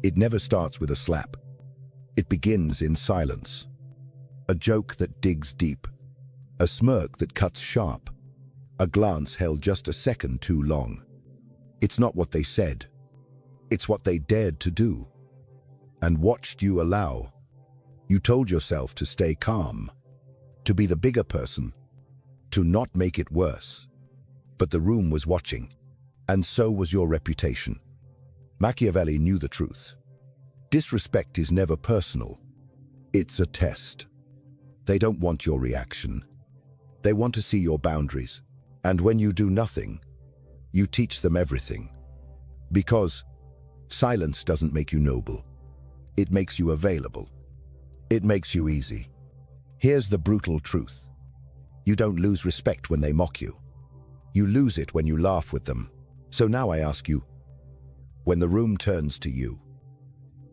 It never starts with a slap. It begins in silence. A joke that digs deep. A smirk that cuts sharp. A glance held just a second too long. It's not what they said. It's what they dared to do. And watched you allow. You told yourself to stay calm. To be the bigger person. To not make it worse. But the room was watching. And so was your reputation. Machiavelli knew the truth. Disrespect is never personal. It's a test. They don't want your reaction. They want to see your boundaries. And when you do nothing, you teach them everything. Because silence doesn't make you noble. It makes you available. It makes you easy. Here's the brutal truth. You don't lose respect when they mock you. You lose it when you laugh with them. So now I ask you, when the room turns to you,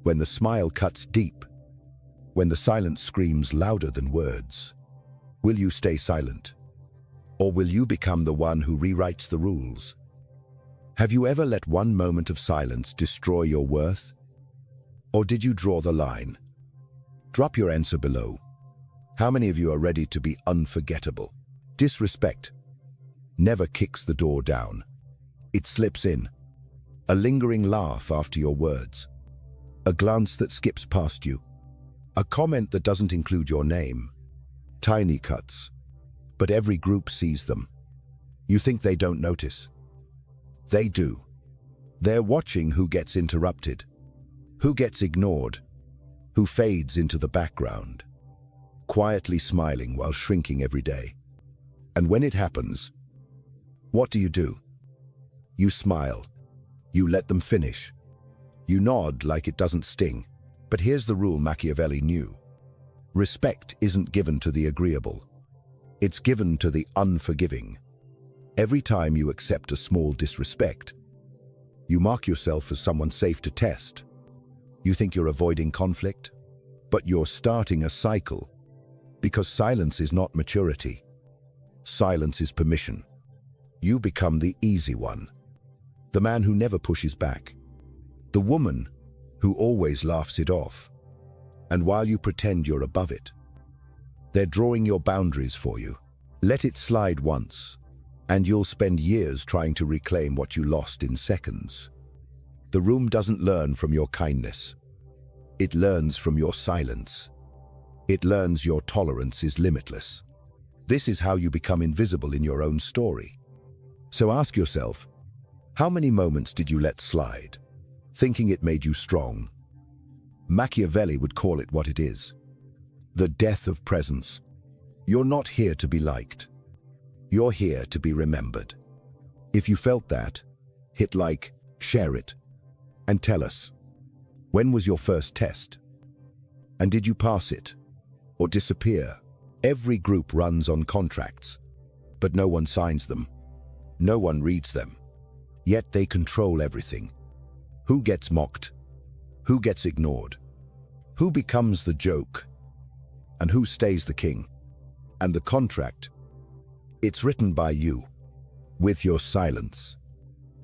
when the smile cuts deep, when the silence screams louder than words, will you stay silent? Or will you become the one who rewrites the rules? Have you ever let one moment of silence destroy your worth? Or did you draw the line? Drop your answer below. How many of you are ready to be unforgettable? Disrespect never kicks the door down. It slips in. A lingering laugh after your words. A glance that skips past you. A comment that doesn't include your name. Tiny cuts. But every group sees them. You think they don't notice. They do. They're watching who gets interrupted. Who gets ignored. Who fades into the background. Quietly smiling while shrinking every day. And when it happens, what do? You smile. You let them finish. You nod like it doesn't sting. But here's the rule Machiavelli knew. Respect isn't given to the agreeable. It's given to the unforgiving. Every time you accept a small disrespect, you mark yourself as someone safe to test. You think you're avoiding conflict, but you're starting a cycle. Because silence is not maturity. Silence is permission. You become the easy one. The man who never pushes back. The woman who always laughs it off. And while you pretend you're above it, they're drawing your boundaries for you. Let it slide once, and you'll spend years trying to reclaim what you lost in seconds. The room doesn't learn from your kindness. It learns from your silence. It learns your tolerance is limitless. This is how you become invisible in your own story. So ask yourself, how many moments did you let slide, thinking it made you strong? Machiavelli would call it what it is. The death of presence. You're not here to be liked. You're here to be remembered. If you felt that, hit like, share it, and tell us, when was your first test? And did you pass it, or disappear? Every group runs on contracts, but no one signs them. No one reads them. Yet they control everything. Who gets mocked? Who gets ignored? Who becomes the joke? And who stays the king? And the contract, it's written by you, with your silence.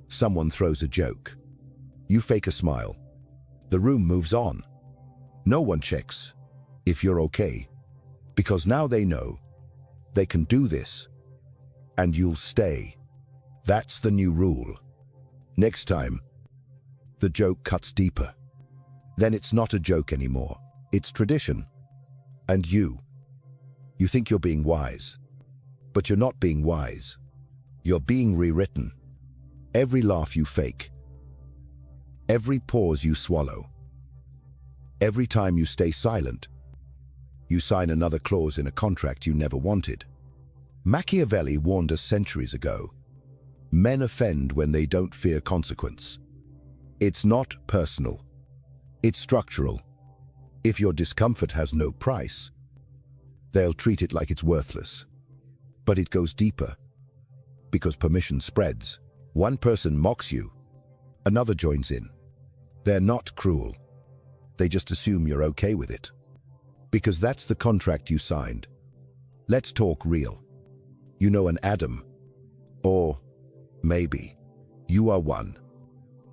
Someone throws a joke. You fake a smile. The room moves on. No one checks if you're okay, because now they know they can do this, and you'll stay. That's the new rule. Next time, the joke cuts deeper. Then it's not a joke anymore. It's tradition. And you think you're being wise, but you're not being wise. You're being rewritten. Every laugh you fake, every pause you swallow, every time you stay silent, you sign another clause in a contract you never wanted. Machiavelli warned us centuries ago. Men offend when they don't fear consequence. It's not personal. It's structural. If your discomfort has no price, they'll treat it like it's worthless. But it goes deeper, because permission spreads. One person mocks you, another joins in. They're not cruel. They just assume you're okay with it. Because that's the contract you signed. Let's talk real. You know an Adam, or maybe you are one.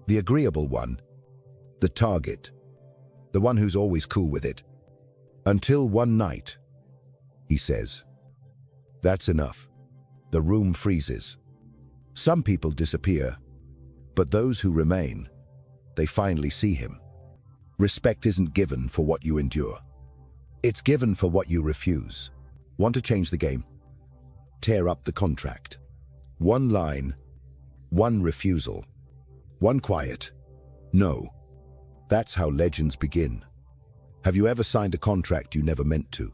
The agreeable one. the target, the one who's always cool with it. Until one night, he says, "That's enough." The room freezes. Some people disappear, but those who remain, they finally see him. Respect isn't given for what you endure. It's given for what you refuse. Want to change the game? Tear up the contract. One line, one refusal, one quiet no. That's how legends begin. Have you ever signed a contract you never meant to?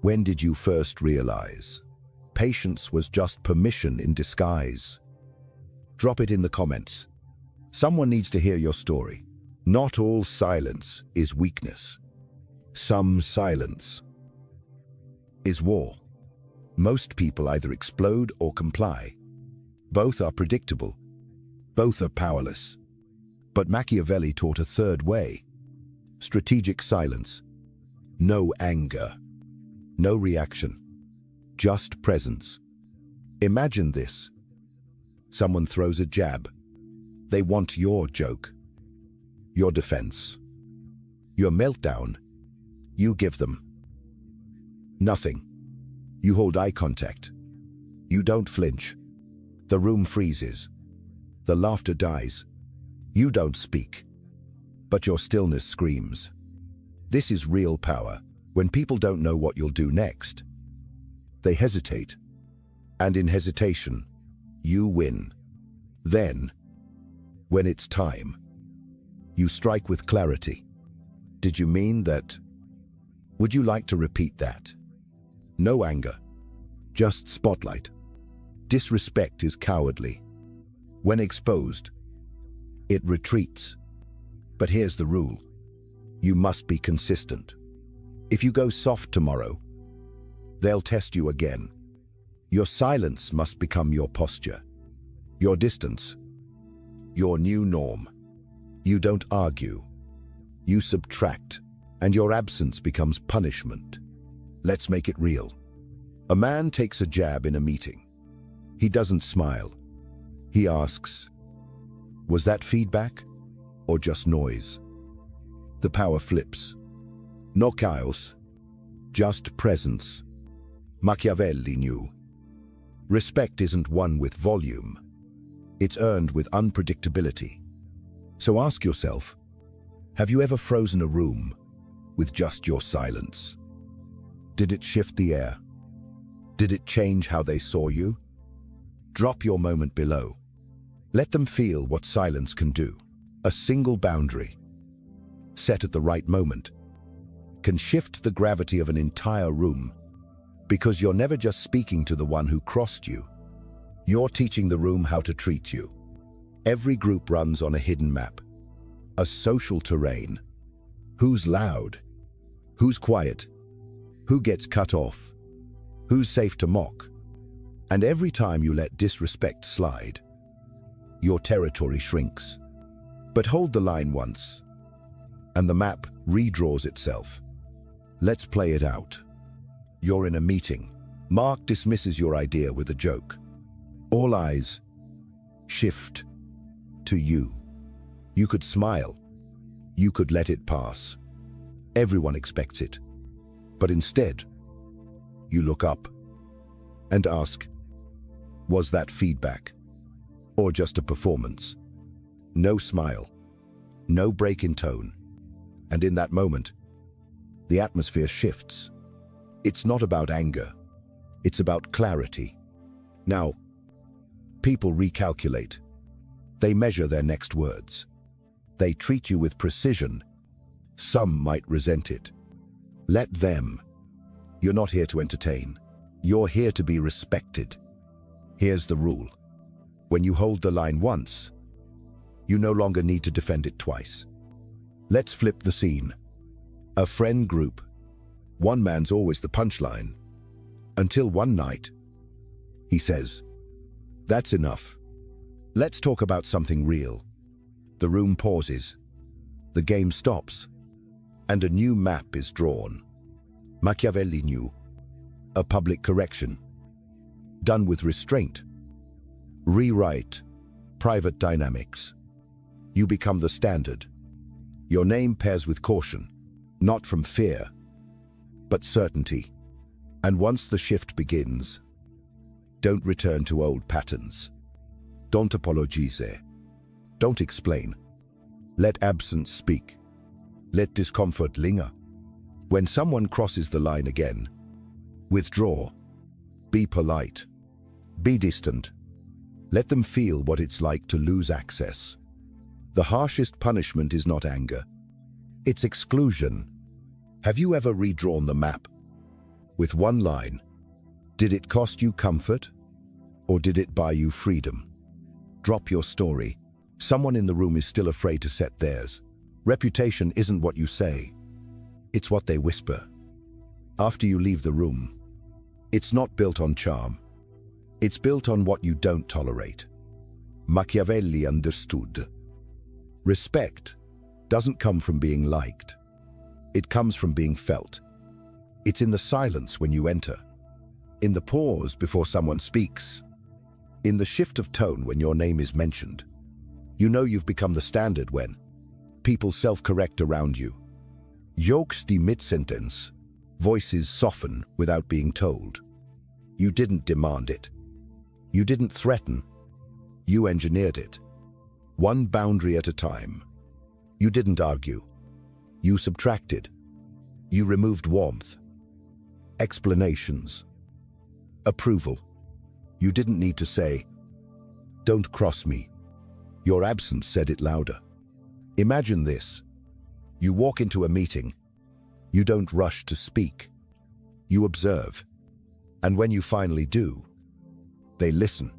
When did you first realize patience was just permission in disguise? Drop it in the comments. Someone needs to hear your story. Not all silence is weakness. Some silence is war. Most people either explode or comply. Both are predictable. Both are powerless. But Machiavelli taught a third way. Strategic silence. No anger. No reaction. Just presence. Imagine this. Someone throws a jab. They want your joke, your defense, your meltdown. You give them nothing. You hold eye contact. You don't flinch. The room freezes. The laughter dies. You don't speak, but your stillness screams. This is real power. When people don't know what you'll do next, they hesitate. And in hesitation, you win. Then, when it's time, you strike with clarity. Did you mean that? Would you like to repeat that? No anger, just spotlight. Disrespect is cowardly. When exposed, it retreats. But here's the rule. You must be consistent. If you go soft tomorrow, they'll test you again. Your silence must become your posture, your distance, your new norm. You don't argue. You subtract, and your absence becomes punishment. Let's make it real. A man takes a jab in a meeting. He doesn't smile. He asks, "Was that feedback or just noise?" The power flips. No chaos, just presence. Machiavelli knew. Respect isn't won with volume. It's earned with unpredictability. So ask yourself, have you ever frozen a room with just your silence? Did it shift the air? Did it change how they saw you? Drop your moment below. Let them feel what silence can do. A single boundary, set at the right moment, can shift the gravity of an entire room. Because you're never just speaking to the one who crossed you. You're teaching the room how to treat you. Every group runs on a hidden map, a social terrain. Who's loud? Who's quiet? Who gets cut off? Who's safe to mock? And every time you let disrespect slide, your territory shrinks. But hold the line once, and the map redraws itself. Let's play it out. You're in a meeting. Mark dismisses your idea with a joke. All eyes shift to you. You could smile. You could let it pass. Everyone expects it. But instead, you look up and ask, was that feedback or just a performance? No smile, no break in tone. And in that moment, the atmosphere shifts. It's not about anger. It's about clarity. Now, people recalculate. They measure their next words. They treat you with precision. Some might resent it. Let them. You're not here to entertain. You're here to be respected. Here's the rule. When you hold the line once, you no longer need to defend it twice. Let's flip the scene. A friend group. One man's always the punchline. Until one night, he says, "That's enough. Let's talk about something real." The room pauses. The game stops. And a new map is drawn. Machiavelli knew. A public correction. Done with restraint. Rewrite. Private dynamics. You become the standard. Your name pairs with caution, not from fear, but certainty. And once the shift begins, don't return to old patterns. Don't apologize. Don't explain. Let absence speak. Let discomfort linger. When someone crosses the line again, withdraw. Be polite. Be distant. Let them feel what it's like to lose access. The harshest punishment is not anger. It's exclusion. Have you ever redrawn the map? With one line, did it cost you comfort, or did it buy you freedom? Drop your story. Someone in the room is still afraid to set theirs. Reputation isn't what you say. It's what they whisper. After you leave the room, it's not built on charm. It's built on what you don't tolerate. Machiavelli understood. Respect doesn't come from being liked. It comes from being felt. It's in the silence when you enter, in the pause before someone speaks, in the shift of tone when your name is mentioned. You know you've become the standard when people self-correct around you. Jokes die mid-sentence. Voices soften without being told. You didn't demand it. You didn't threaten. You engineered it. One boundary at a time. You didn't argue. You subtracted. You removed warmth. Explanations. Approval. You didn't need to say, "Don't cross me." Your absence said it louder. Imagine this. You walk into a meeting. You don't rush to speak. You observe. And when you finally do, they listen.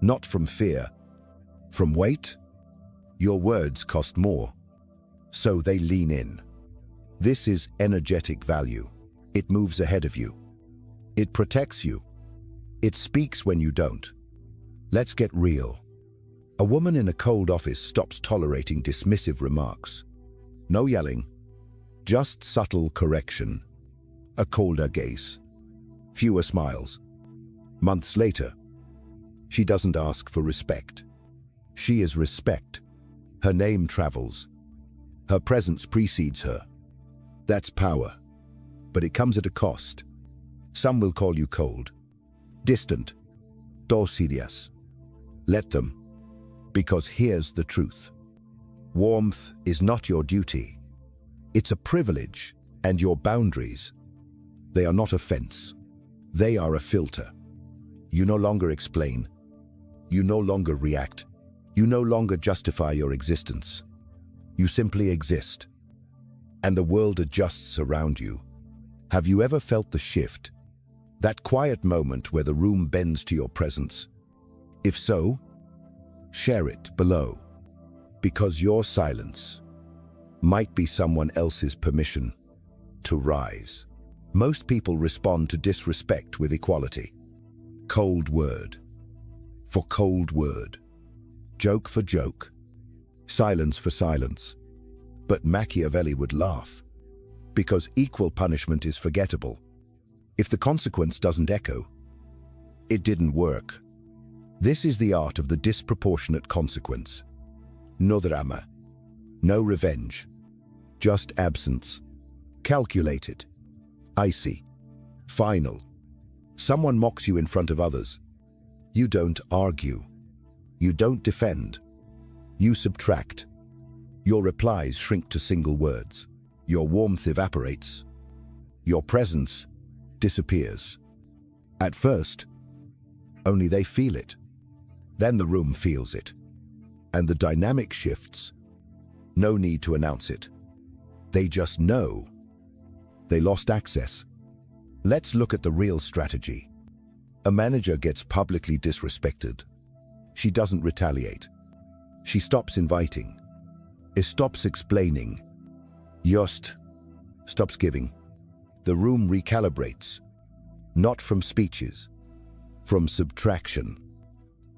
Not from fear, from weight. Your words cost more, so they lean in. This is energetic value. It moves ahead of you. It protects you. It speaks when you don't. Let's get real. A woman in a cold office stops tolerating dismissive remarks. No yelling, just subtle correction. A colder gaze. Fewer smiles. Months later, she doesn't ask for respect. She is respect. Her name travels. Her presence precedes her. That's power. But it comes at a cost. Some will call you cold, distant, dosidious. Let them, because here's the truth. Warmth is not your duty. It's a privilege, and your boundaries, they are not a fence. They are a filter. You no longer explain. You no longer react. You no longer justify your existence. You simply exist. And the world adjusts around you. Have you ever felt the shift? That quiet moment where the room bends to your presence? If so, share it below. Because your silence might be someone else's permission to rise. Most people respond to disrespect with equality. Cold word for cold word. Joke for joke. Silence for silence. But Machiavelli would laugh. Because equal punishment is forgettable. If the consequence doesn't echo, it didn't work. This is the art of the disproportionate consequence. No drama. No revenge. Just absence. Calculated. Icy. Final. Someone mocks you in front of others. You don't argue. You don't defend. You subtract. Your replies shrink to single words. Your warmth evaporates. Your presence disappears. At first, only they feel it. Then the room feels it. And the dynamic shifts. No need to announce it. They just know. They lost access. Let's look at the real strategy. A manager gets publicly disrespected. She doesn't retaliate. She stops inviting. It stops explaining. Just stops giving. The room recalibrates. Not from speeches, from subtraction.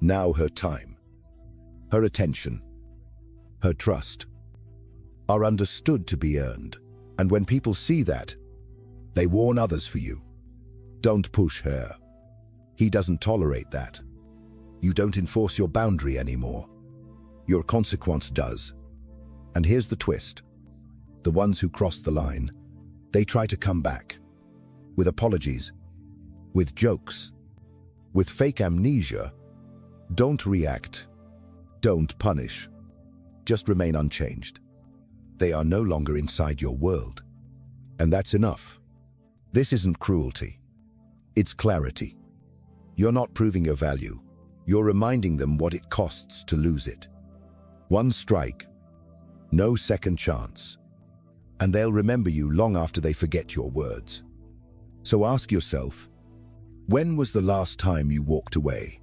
Now her time, her attention, her trust are understood to be earned. And when people see that, they warn others for you. Don't push her. He doesn't tolerate that. You don't enforce your boundary anymore. Your consequence does. And here's the twist. the ones who crossed the line, they try to come back. With apologies, with jokes, with fake amnesia. Don't react. Don't punish. Just remain unchanged. They are no longer inside your world. And that's enough. This isn't cruelty. It's clarity. You're not proving your value. You're reminding them what it costs to lose it. One strike, no second chance. And they'll remember you long after they forget your words. So ask yourself, when was the last time you walked away?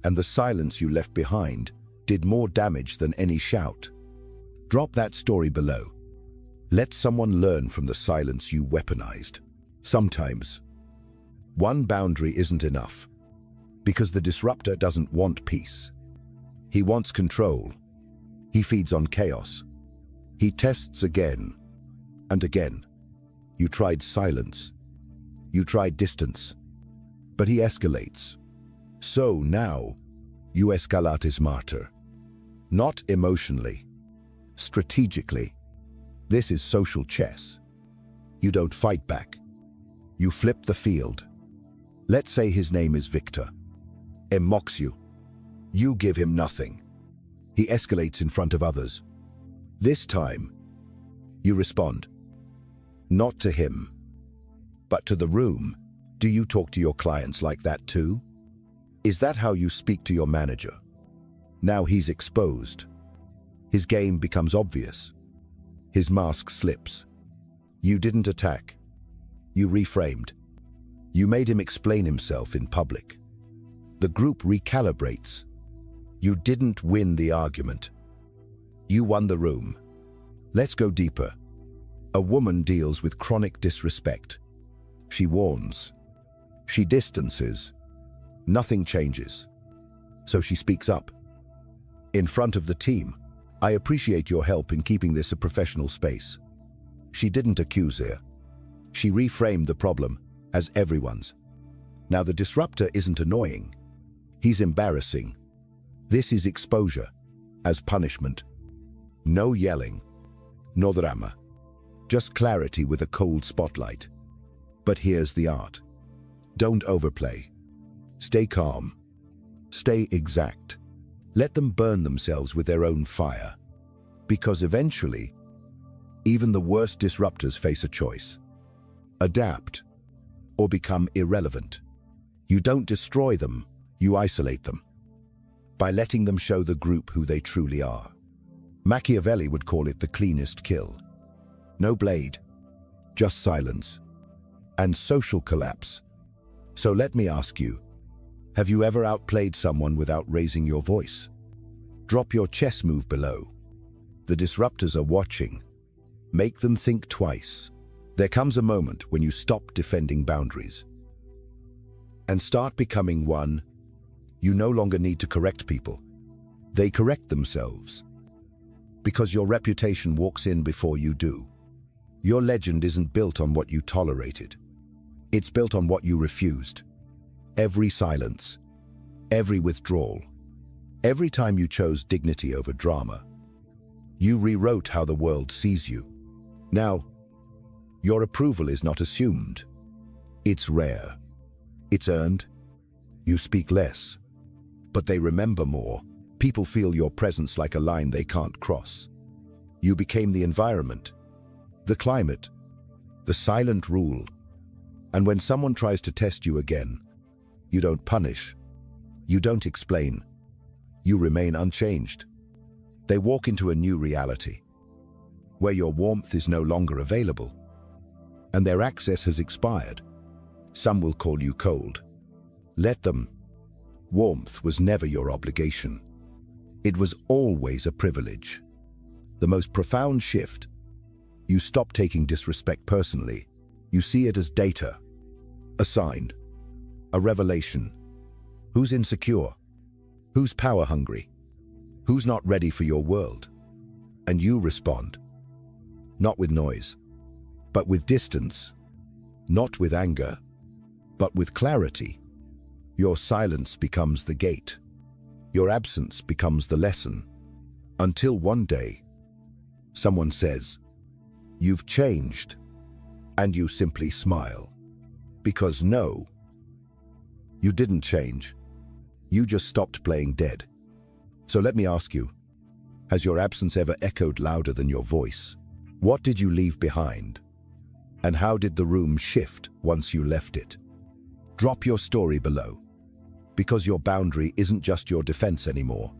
And the silence you left behind did more damage than any shout. Drop that story below. Let someone learn from the silence you weaponized. Sometimes, one boundary isn't enough, because the disruptor doesn't want peace. He wants control. He feeds on chaos. He tests again and again. You tried silence. You tried distance. But he escalates. So now, you escalate smarter. Not emotionally, strategically. This is social chess. You don't fight back. You flip the field. Let's say his name is Victor. He mocks you. You give him nothing. He escalates in front of others. This time, you respond. Not to him, but to the room. Do you talk to your clients like that too? Is that how you speak to your manager? Now he's exposed. His game becomes obvious. His mask slips. You didn't attack. You reframed. You made him explain himself in public. The group recalibrates. You didn't win the argument. You won the room. Let's go deeper. A woman deals with chronic disrespect. She warns. She distances. Nothing changes. So she speaks up. In front of the team, I appreciate your help in keeping this a professional space. She didn't accuse her. She reframed the problem as everyone's. Now the disruptor isn't annoying. He's embarrassing. This is exposure as punishment. No yelling, no drama. Just clarity with a cold spotlight. But here's the art. Don't overplay. Stay calm. Stay exact. Let them burn themselves with their own fire. Because eventually, even the worst disruptors face a choice. Adapt or become irrelevant. You don't destroy them, you isolate them. By letting them show the group who they truly are. Machiavelli would call it the cleanest kill. No blade, just silence. And social collapse. So let me ask you, have you ever outplayed someone without raising your voice? Drop your chess move below. The disruptors are watching. Make them think twice. There comes a moment when you stop defending boundaries and start becoming one. You no longer need to correct people. They correct themselves. Because your reputation walks in before you do. Your legend isn't built on what you tolerated. It's built on what you refused. Every silence, every withdrawal, every time you chose dignity over drama, you rewrote how the world sees you. Now, your approval is not assumed. It's rare. It's earned. You speak less, but they remember more. People feel your presence like a line they can't cross. You became the environment, the climate, the silent rule. And when someone tries to test you again, you don't punish. You don't explain. You remain unchanged. They walk into a new reality, where your warmth is no longer available, and their access has expired. Some will call you cold. Let them. Warmth was never your obligation. It was always a privilege. The most profound shift. You stop taking disrespect personally. You see it as data, a sign, a revelation. Who's insecure? Who's power-hungry? Who's not ready for your world? And you respond. Not with noise, but with distance. Not with anger, but with clarity. Your silence becomes the gate. Your absence becomes the lesson. Until one day, someone says, You've changed, and you simply smile. Because no, you didn't change. You just stopped playing dead. So let me ask you, has your absence ever echoed louder than your voice? What did you leave behind? And how did the room shift once you left it? Drop your story below, because your boundary isn't just your defense anymore.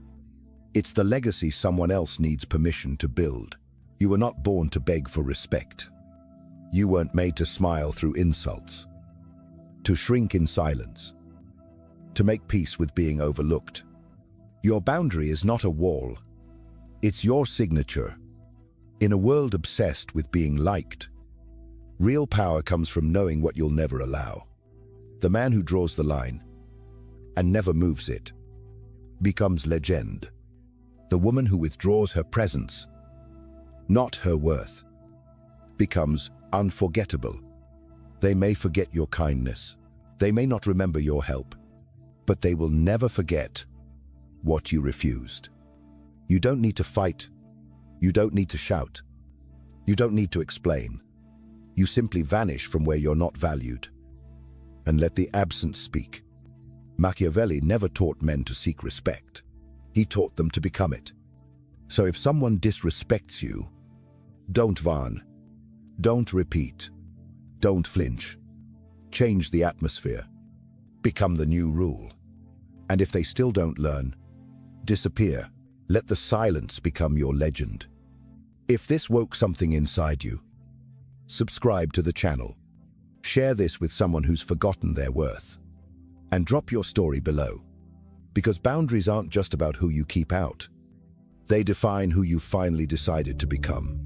It's the legacy someone else needs permission to build. You were not born to beg for respect. You weren't made to smile through insults, to shrink in silence, to make peace with being overlooked. Your boundary is not a wall. It's your signature. In a world obsessed with being liked, real power comes from knowing what you'll never allow. The man who draws the line and never moves it becomes legend. The woman who withdraws her presence, not her worth, becomes unforgettable. They may forget your kindness. They may not remember your help, but they will never forget what you refused. You don't need to fight. You don't need to shout. You don't need to explain. You simply vanish from where you're not valued and let the absence speak. Machiavelli never taught men to seek respect. He taught them to become it. So if someone disrespects you, don't varn, don't repeat, don't flinch. Change the atmosphere. Become the new rule. And if they still don't learn, disappear. Let the silence become your legend. If this woke something inside you, subscribe to the channel. Share this with someone who's forgotten their worth. And drop your story below. Because boundaries aren't just about who you keep out. They define who you finally decided to become.